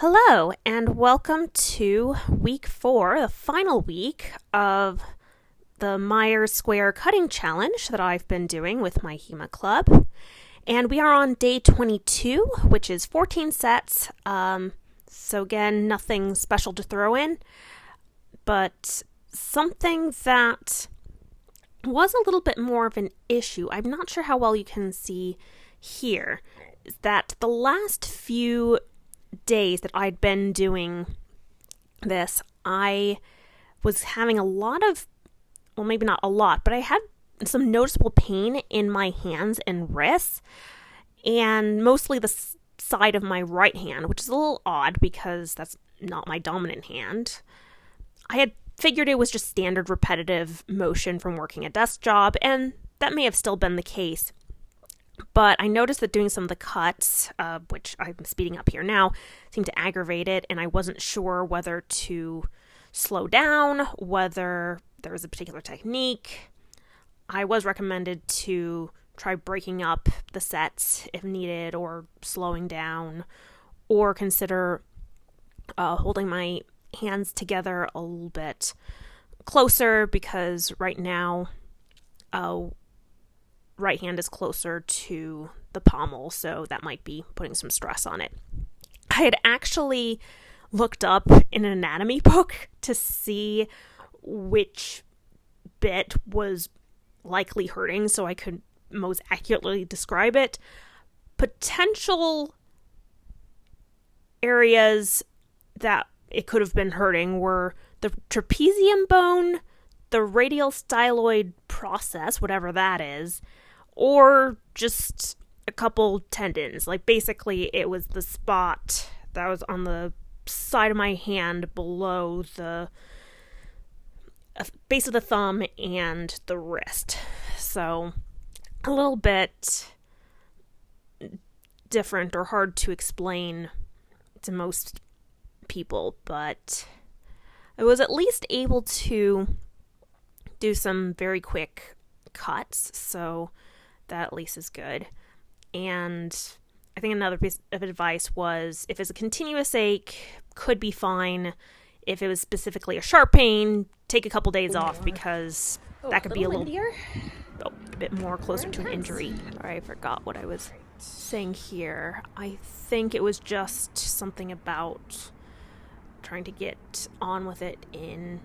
Hello, and welcome to week 4, the final week of the Myers Square Cutting Challenge that I've been doing with my HEMA Club. And we are on day 22, which is 14 sets. So again, nothing special to throw in, but something that was a little bit more of an issue, I'm not sure how well you can see here, is that the last few days that I'd been doing this, I was having a lot of, well, maybe not a lot, but I had some noticeable pain in my hands and wrists, and mostly the side of my right hand, which is a little odd because that's not my dominant hand. I had figured it was just standard repetitive motion from working a desk job, and that may have still been the case. But I noticed that doing some of the cuts, which I'm speeding up here now, seemed to aggravate it, and I wasn't sure whether to slow down, whether there was a particular technique. I was recommended to try breaking up the sets if needed, or slowing down, or consider holding my hands together a little bit closer, because right now right hand is closer to the pommel, so that might be putting some stress on it. I had actually looked up in an anatomy book to see which bit was likely hurting so I could most accurately describe it. Potential areas that it could have been hurting were the trapezium bone, the radial styloid process, whatever that is, or just a couple tendons. Like, basically, it was the spot that was on the side of my hand below the base of the thumb and the wrist. So, a little bit different or hard to explain to most people, but I was at least able to do some very quick cuts, so that at least is good. And I think another piece of advice was, if it's a continuous ache, could be fine. If it was specifically a sharp pain, take a couple days off, because that could be a bit more closer to an injury. Sorry, I forgot what I was saying here. I think it was just something about trying to get on with it in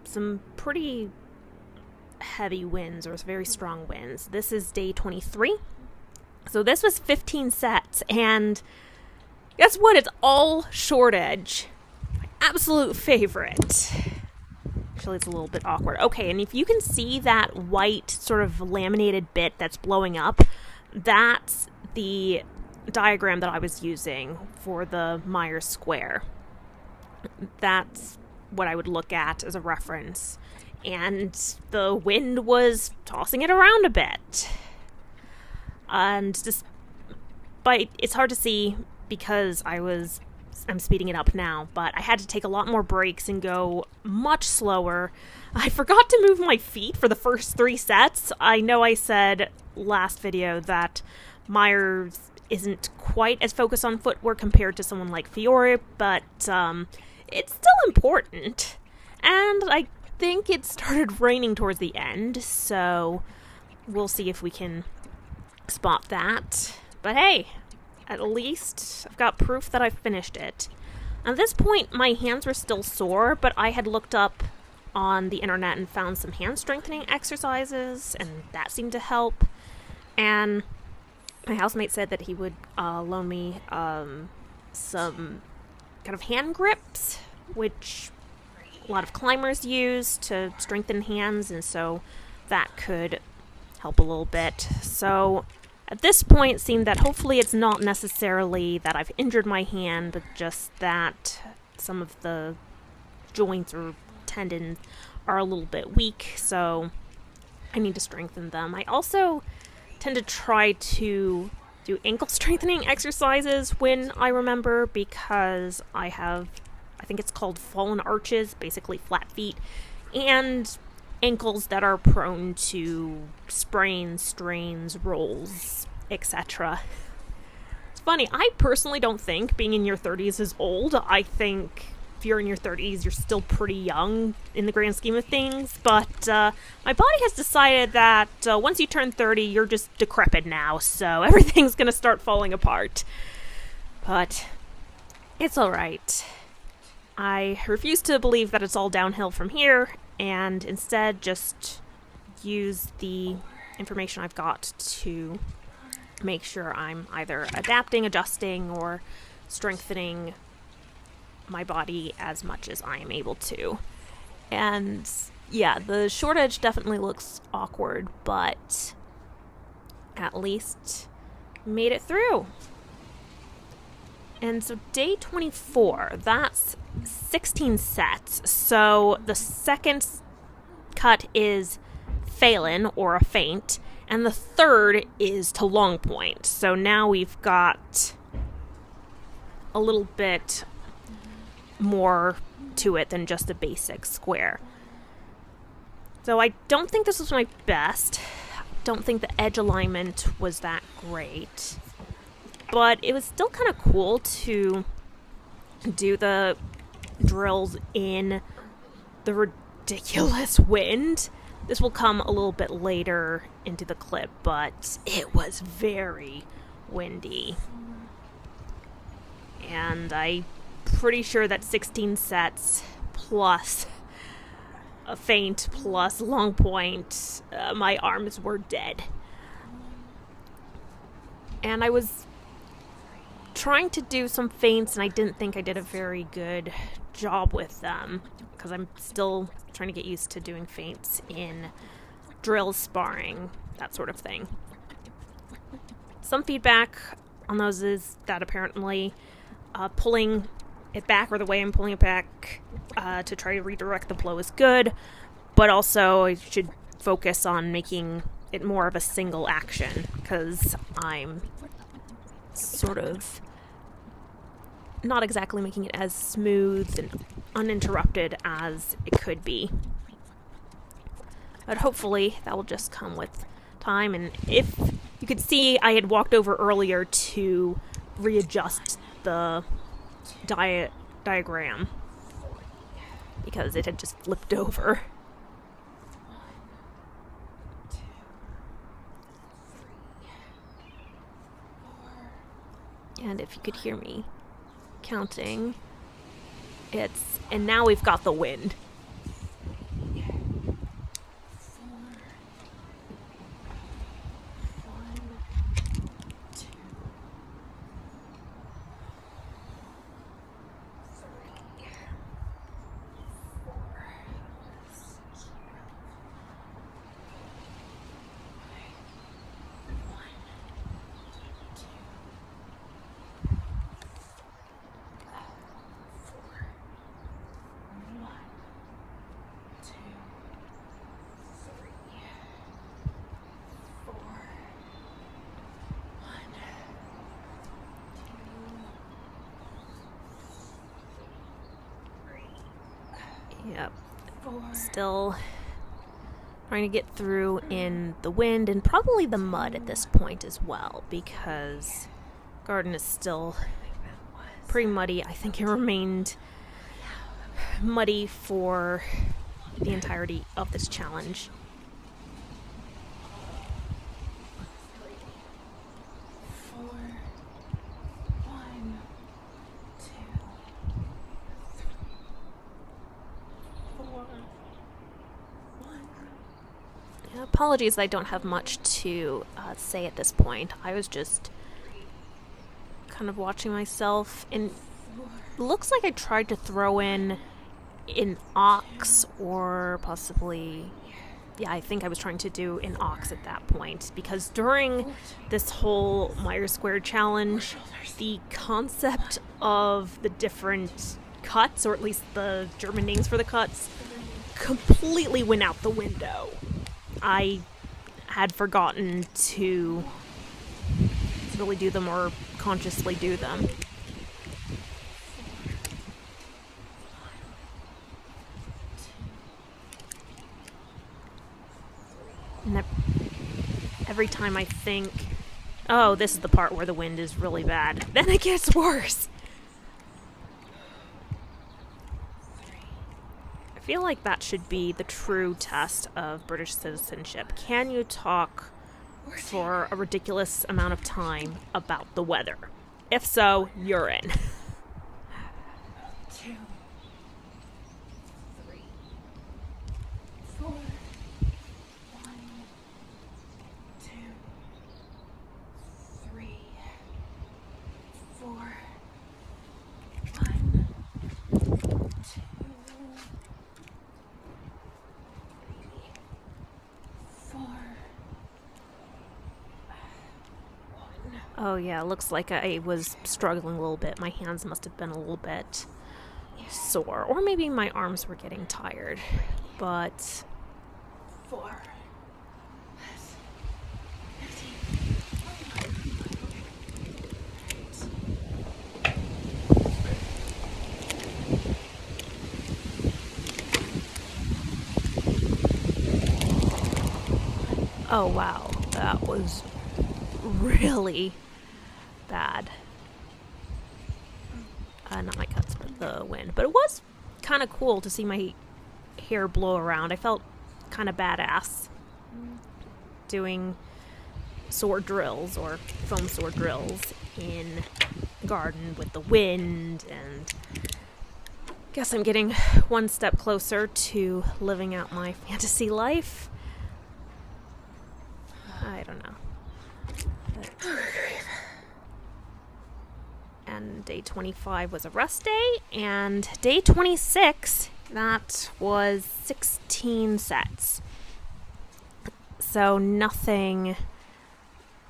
some pretty heavy winds, or very strong winds. This is day 23. So this was 15 sets, and guess what? It's all short edge. My absolute favorite. Actually, it's a little bit awkward. Okay, and if you can see that white sort of laminated bit that's blowing up, that's the diagram that I was using for the Myers Square. That's what I would look at as a reference. And the wind was tossing it around a bit. And it's hard to see because I'm speeding it up now, but I had to take a lot more breaks and go much slower. I forgot to move my feet for the first 3 sets. I know I said last video that Myers isn't quite as focused on footwork compared to someone like Fiore, but it's still important. And I think it started raining towards the end, so we'll see if we can spot that. But hey, at least I've got proof that I've finished it. At this point, my hands were still sore, but I had looked up on the internet and found some hand strengthening exercises, and that seemed to help. And my housemate said that he would loan me some kind of hand grips, which a lot of climbers use to strengthen hands, and so that could help a little bit. So at this point, it seemed that hopefully it's not necessarily that I've injured my hand, but just that some of the joints or tendons are a little bit weak, so I need to strengthen them. I also tend to try to do ankle strengthening exercises when I remember, because I think it's called fallen arches, basically flat feet, and ankles that are prone to sprains, strains, rolls, etc. funny. I personally don't think being in your 30s is old. I think if you're in your 30s, you're still pretty young in the grand scheme of things. But my body has decided that once you turn 30, you're just decrepit now. So everything's going to start falling apart. But it's alright. I refuse to believe that it's all downhill from here, and instead just use the information I've got to make sure I'm either adapting, adjusting, or strengthening my body as much as I am able to. And yeah, the short edge definitely looks awkward, but at least made it through. And so day 24, that's 16 sets. So the second cut is Phelan, or a feint, and the third is to long point. So now we've got a little bit more to it than just a basic square. So I don't think this was my best. Don't think the edge alignment was that great. But it was still kind of cool to do the drills in the ridiculous wind. This will come a little bit later into the clip, but it was very windy. And I'm pretty sure that 16 sets plus a feint plus long point, my arms were dead. And I was trying to do some feints, and I didn't think I did a very good job with them, because I'm still trying to get used to doing feints in drills, sparring, that sort of thing. Some feedback on those is that apparently pulling it back, or the way I'm pulling it back to try to redirect the blow, is good, but also I should focus on making it more of a single action, because I'm sort of not exactly making it as smooth and uninterrupted as it could be. But hopefully that will just come with time. And if you could see, I had walked over earlier to readjust the diagram because it had just flipped over. And if you could hear me counting, and now we've got the wind. Yep. Still trying to get through in the wind and probably the mud at this point as well, because garden is still pretty muddy. I think it remained muddy for the entirety of this challenge. Apologies that I don't have much to say at this point. I was just kind of watching myself, and it looks like I tried to throw in an ox, or possibly, yeah, I think I was trying to do an ox at that point, because during this whole Myers Squared challenge, the concept of the different cuts, or at least the German names for the cuts, completely went out the window. I had forgotten to really do them or consciously do them. And every time I think Oh, this is the part where the wind is really bad. Then it gets worse. I feel like that should be the true test of British citizenship. Can you talk for a ridiculous amount of time about the weather? If so, you're in. 2, 3, 4, 1, 2, 3, 4, 1, 2, 4, 1. Oh yeah, looks like I was struggling a little bit. My hands must have been a little bit sore. Or maybe my arms were getting tired. But 4, 15. oh wow, that was really bad. Not my cuts, but the wind. But it was kind of cool to see my hair blow around. I felt kind of badass doing sword drills or foam sword drills in the garden with the wind, and guess I'm getting one step closer to living out my fantasy life. I don't know. And day 25 was a rest day, and day 26, that was 16 sets. So nothing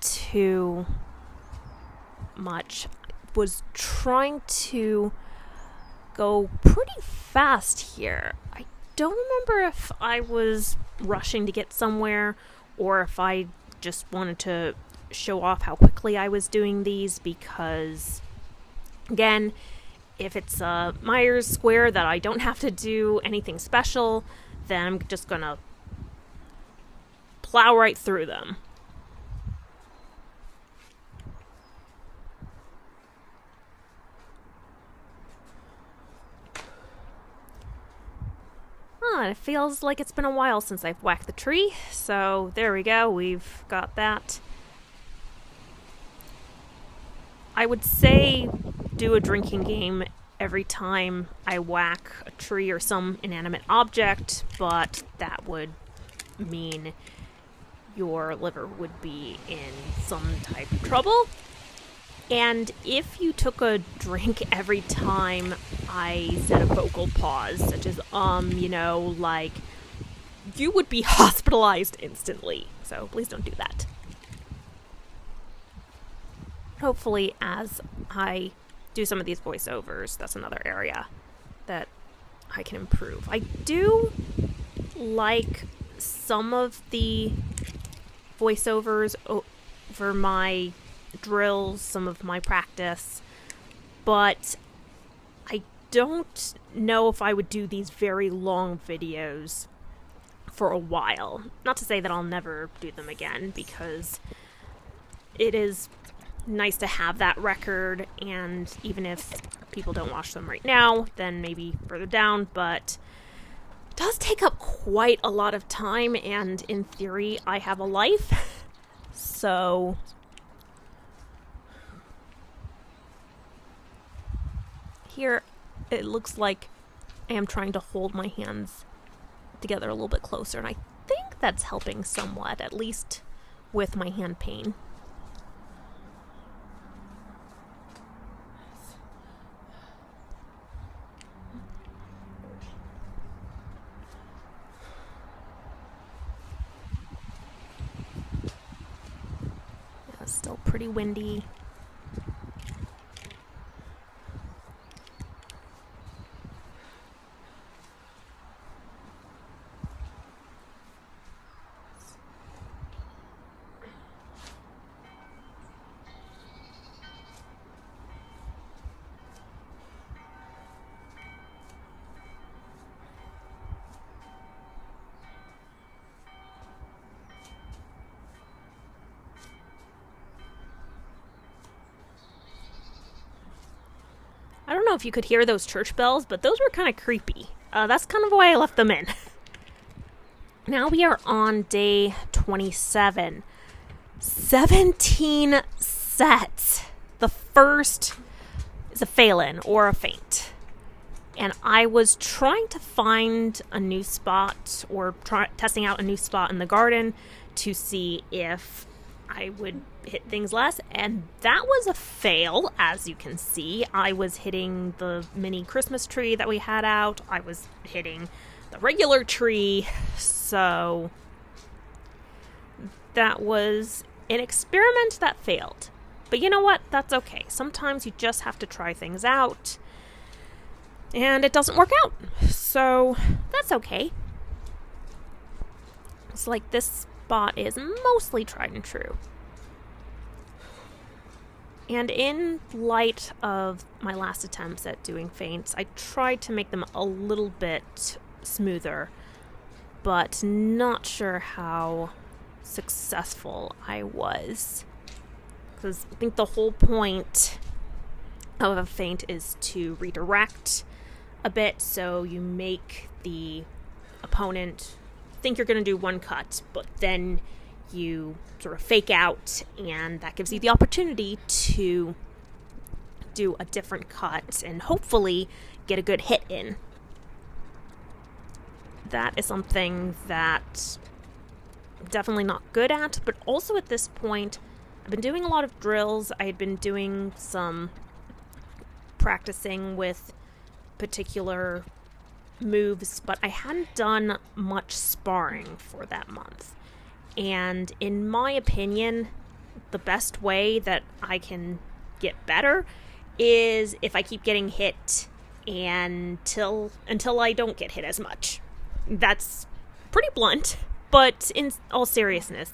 too much. Was trying to go pretty fast here. I don't remember if I was rushing to get somewhere or if I just wanted to show off how quickly I was doing these, because again, if it's a Myers square that I don't have to do anything special, then I'm just gonna plow right through them. It feels like it's been a while since I've whacked the tree, so there we go, we've got that. I would say do a drinking game every time I whack a tree or some inanimate object, but that would mean your liver would be in some type of trouble. And if you took a drink every time I said a vocal pause, such as, like, you would be hospitalized instantly. So please don't do that. Hopefully, as I do some of these voiceovers, that's another area that I can improve. I do like some of the voiceovers over my drills, some of my practice, but I don't know if I would do these very long videos for a while. Not to say that I'll never do them again, because it is nice to have that record, and even if people don't watch them right now, then maybe further down, but it does take up quite a lot of time, and in theory I have a life. So here it looks like I am trying to hold my hands together a little bit closer, and I think that's helping somewhat, at least with my hand pain. Yeah, it's still pretty windy. don't know if you could hear those church bells, but those were kind of creepy. That's kind of why I left them in. Now we are on day 27. 17 sets. The first is a fail-in or a feint. And I was trying to find a new spot or testing out a new spot in the garden to see if I would hit things less. And that was a fail, as you can see. I was hitting the mini Christmas tree that we had out. I was hitting the regular tree. So that was an experiment that failed. But you know what? That's okay. Sometimes you just have to try things out. And it doesn't work out. So that's okay. It's like this spot is mostly tried and true. And in light of my last attempts at doing feints, I tried to make them a little bit smoother, but not sure how successful I was. Because I think the whole point of a feint is to redirect a bit, so you make the opponent think you're going to do one cut, but then you sort of fake out, and that gives you the opportunity to do a different cut and hopefully get a good hit in. That is something that I'm definitely not good at, but also at this point, I've been doing a lot of drills. I had been doing some practicing with particular moves, but I hadn't done much sparring for that month. And in my opinion, the best way that I can get better is if I keep getting hit until I don't get hit as much. That's pretty blunt, but in all seriousness,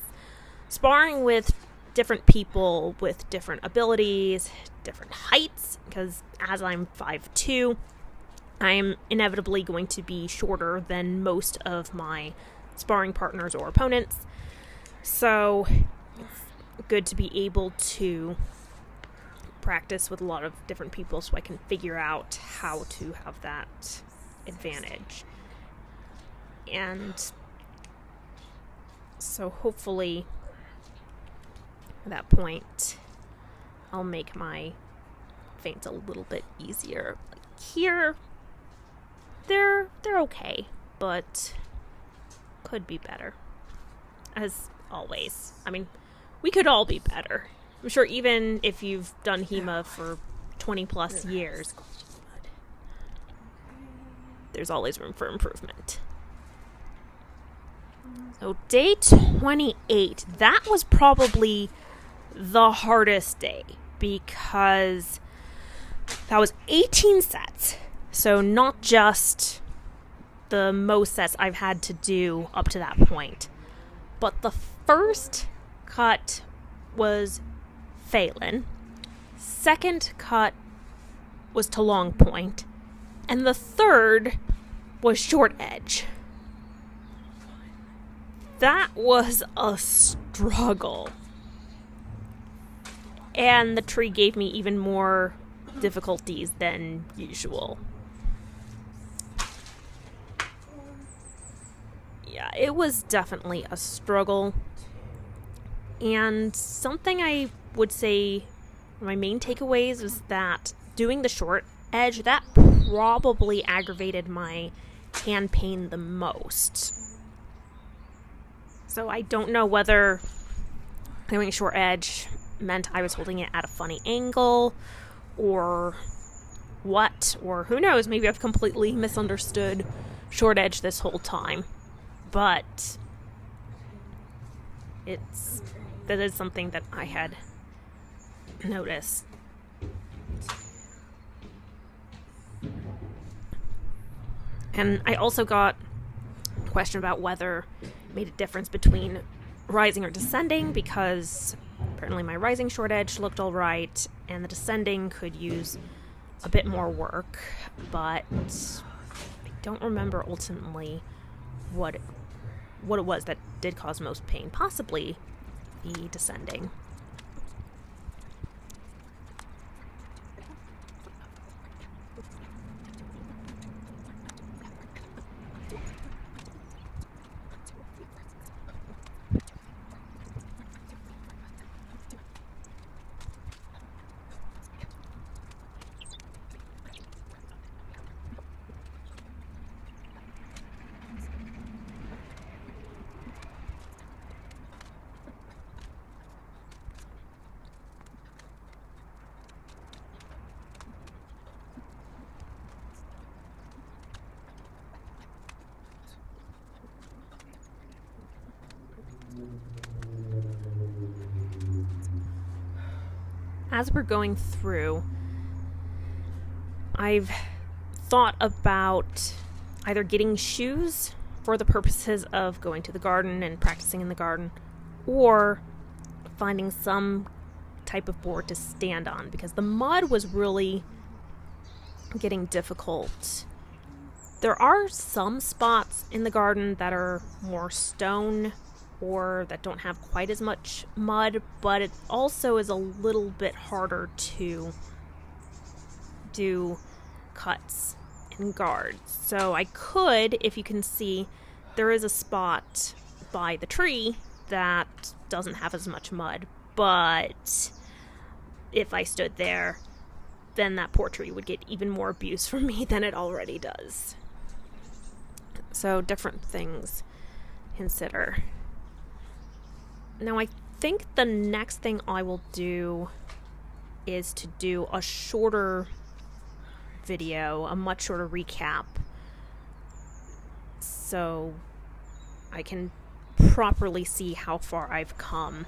sparring with different people with different abilities, different heights, because as I'm 5'2", I'm inevitably going to be shorter than most of my sparring partners or opponents. So it's good to be able to practice with a lot of different people so I can figure out how to have that advantage. And so hopefully at that point I'll make my feints a little bit easier. Like here, they're okay, but could be better. As always. I mean, we could all be better. I'm sure even if you've done HEMA for 20 plus years, there's always room for improvement. So day 28, that was probably the hardest day because that was 18 sets. So not just the most sets I've had to do up to that point, but the first cut was Phelan, second cut was to long point, and the third was short edge. That was a struggle. And the tree gave me even more difficulties than usual. Yeah, it was definitely a struggle. And something I would say my main takeaways was that doing the short edge, that probably aggravated my hand pain the most. So I don't know whether doing short edge meant I was holding it at a funny angle or what, or who knows, maybe I've completely misunderstood short edge this whole time. But that is something that I had noticed. And I also got a question about whether it made a difference between rising or descending, because apparently my rising short edge looked all right, and the descending could use a bit more work, but I don't remember ultimately what it was that did cause most pain. Possibly the descending. as we're going through, I've thought about either getting shoes for the purposes of going to the garden and practicing in the garden, or finding some type of board to stand on, because the mud was really getting difficult. There are some spots in the garden that are more stone or that don't have quite as much mud, but it also is a little bit harder to do cuts and guards. So I could, if you can see, there is a spot by the tree that doesn't have as much mud, but if I stood there, then that poor tree would get even more abuse from me than it already does. So different things to consider. Now I think the next thing I will do is to do a shorter video, a much shorter recap, so I can properly see how far I've come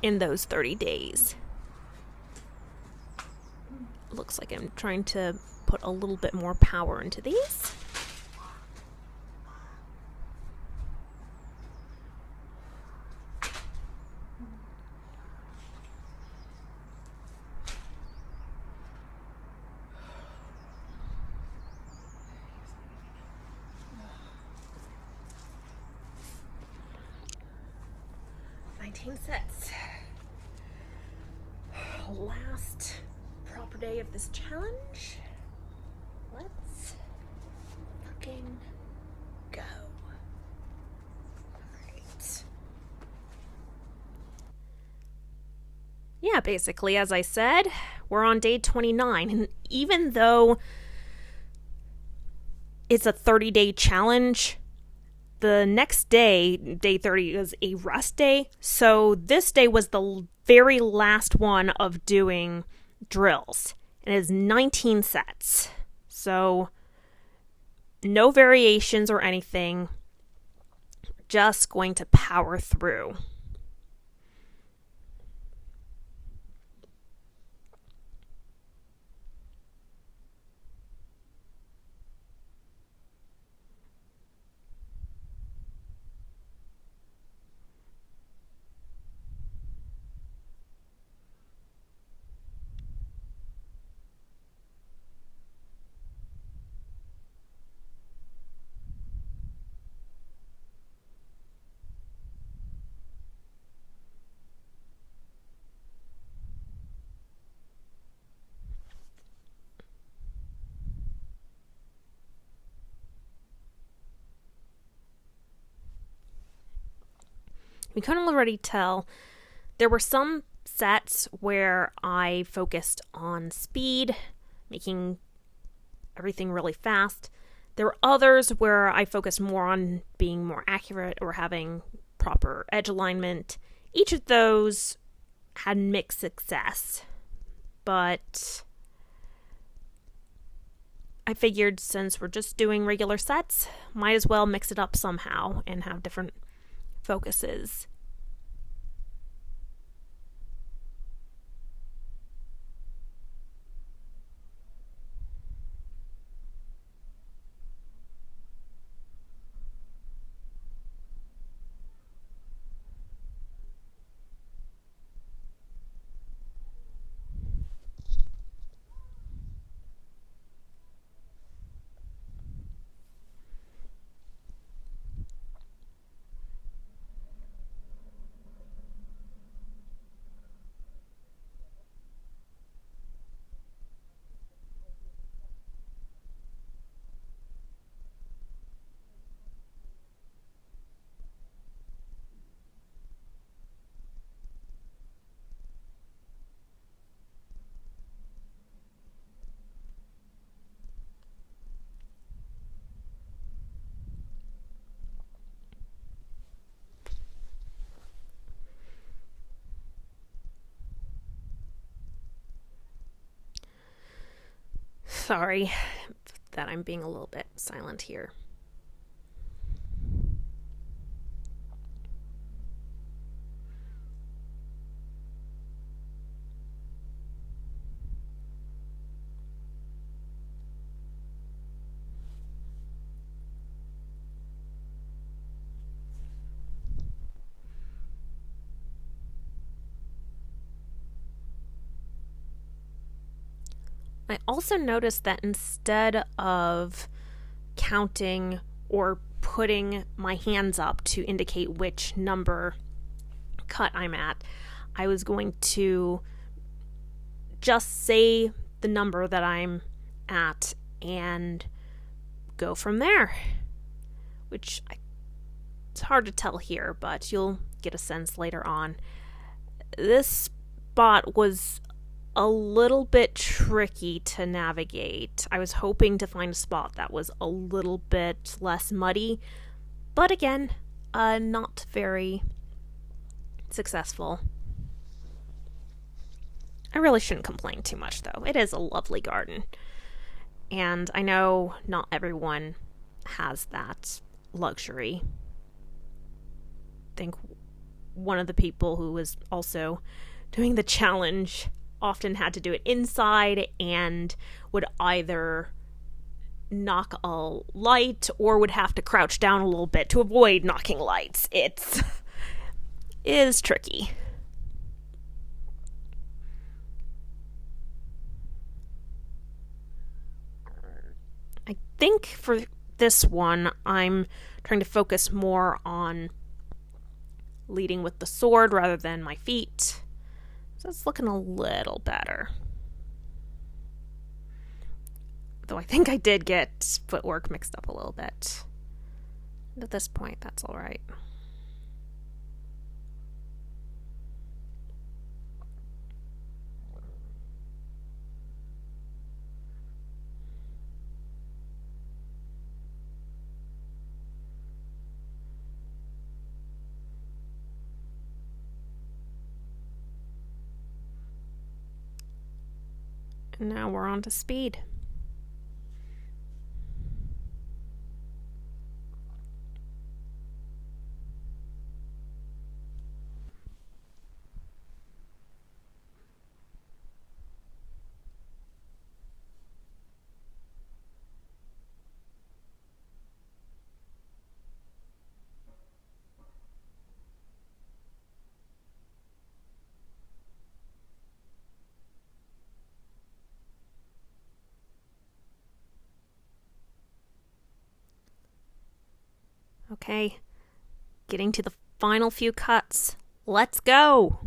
in those 30 days. Looks like I'm trying to put a little bit more power into these. Sets. Last proper day of this challenge. Let's fucking go. Alright. Yeah, basically, as I said, we're on day 29, and even though it's a 30-day challenge, the next day, day 30, is a rest day. So this day was the very last one of doing drills. And it is 19 sets. So no variations or anything. Just going to power through. We can already tell there were some sets where I focused on speed, making everything really fast. There were others where I focused more on being more accurate or having proper edge alignment. Each of those had mixed success, but I figured since we're just doing regular sets, might as well mix it up somehow and have different focuses. Sorry that I'm being a little bit silent here. I also noticed that instead of counting or putting my hands up to indicate which number cut I'm at, I was going to just say the number that I'm at and go from there, which it's hard to tell here, but you'll get a sense later on. This spot was a little bit tricky to navigate. I was hoping to find a spot that was a little bit less muddy, but again, not very successful. I really shouldn't complain too much, though. It is a lovely garden, and I know not everyone has that luxury. I think one of the people who was also doing the challenge often had to do it inside and would either knock a light or would have to crouch down a little bit to avoid knocking lights. It is tricky. I think for this one, I'm trying to focus more on leading with the sword rather than my feet. So it's looking a little better. Though I think I did get footwork mixed up a little bit. At this point, that's all right. And now we're on to speed. Okay, getting to the final few cuts. Let's go!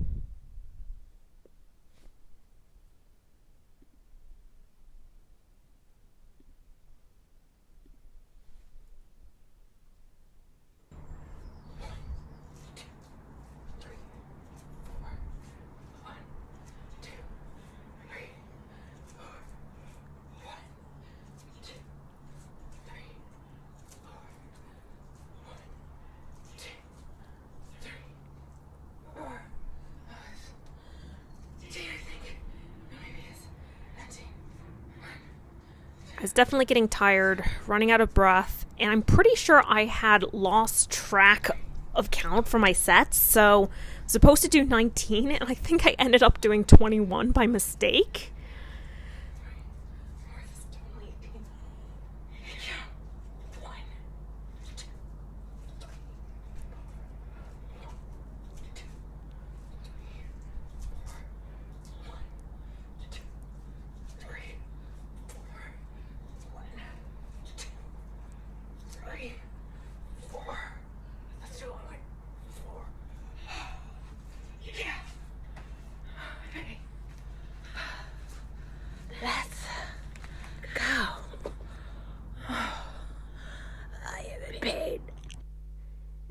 I was definitely getting tired, running out of breath, and I'm pretty sure I had lost track of count for my sets, so I was supposed to do 19, and I think I ended up doing 21 by mistake.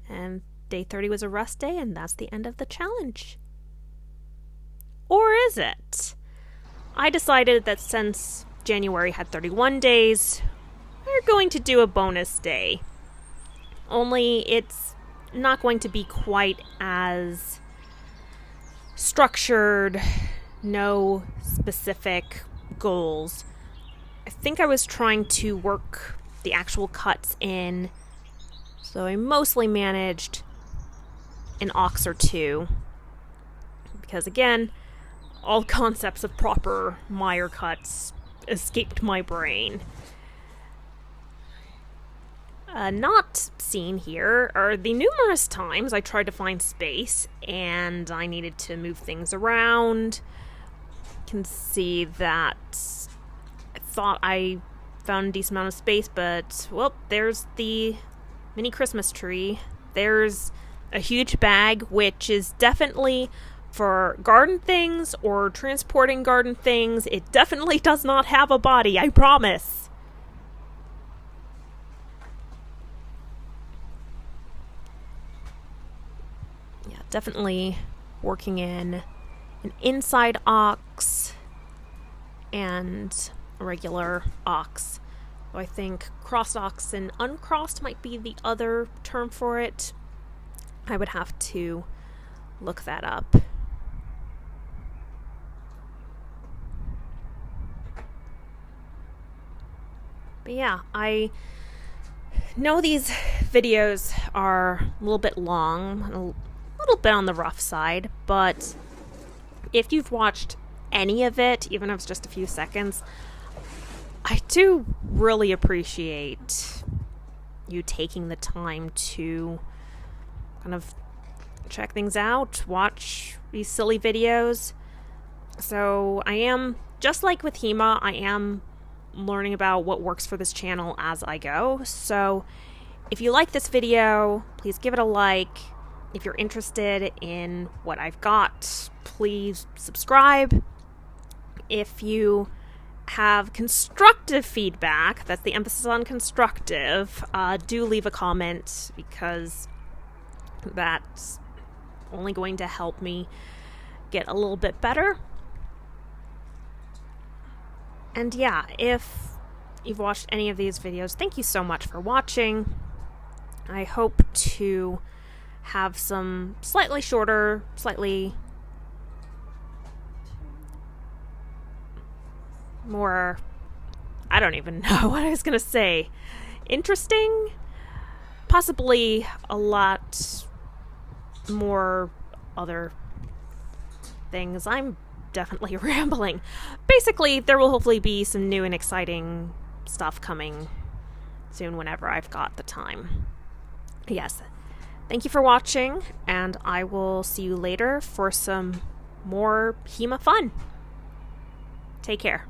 And day 30 was a rest day, and that's the end of the challenge. Or is it? I decided that since January had 31 days, we're going to do a bonus day. Only it's not going to be quite as structured, no specific goals. I think I was trying to work the actual cuts in, so I mostly managed an ox or two, because again, all concepts of proper mire cuts escaped my brain. Not seen here are the numerous times I tried to find space and I needed to move things around. You can see that thought I found a decent amount of space, but, well, there's the mini Christmas tree. There's a huge bag, which is definitely for garden things or transporting garden things. It definitely does not have a body, I promise. Yeah, definitely working in an inside ox and a regular ox. So I think crossed ox and uncrossed might be the other term for it. I would have to look that up. But yeah, I know these videos are a little bit long, a little bit on the rough side, but if you've watched any of it, even if it's just a few seconds, I do really appreciate you taking the time to kind of check things out, watch these silly videos. So I am, just like with HEMA, I am learning about what works for this channel as I go. So if you like this video, please give it a like. If you're interested in what I've got, please subscribe. If you have constructive feedback, that's the emphasis on constructive, do leave a comment, because that's only going to help me get a little bit better. And yeah, if you've watched any of these videos, thank you so much for watching. I hope to have some slightly shorter, slightly more, I don't even know what I was going to say, interesting, possibly a lot more other things. I'm definitely rambling. Basically, there will hopefully be some new and exciting stuff coming soon whenever I've got the time. Yes, thank you for watching, and I will see you later for some more HEMA fun. Take care.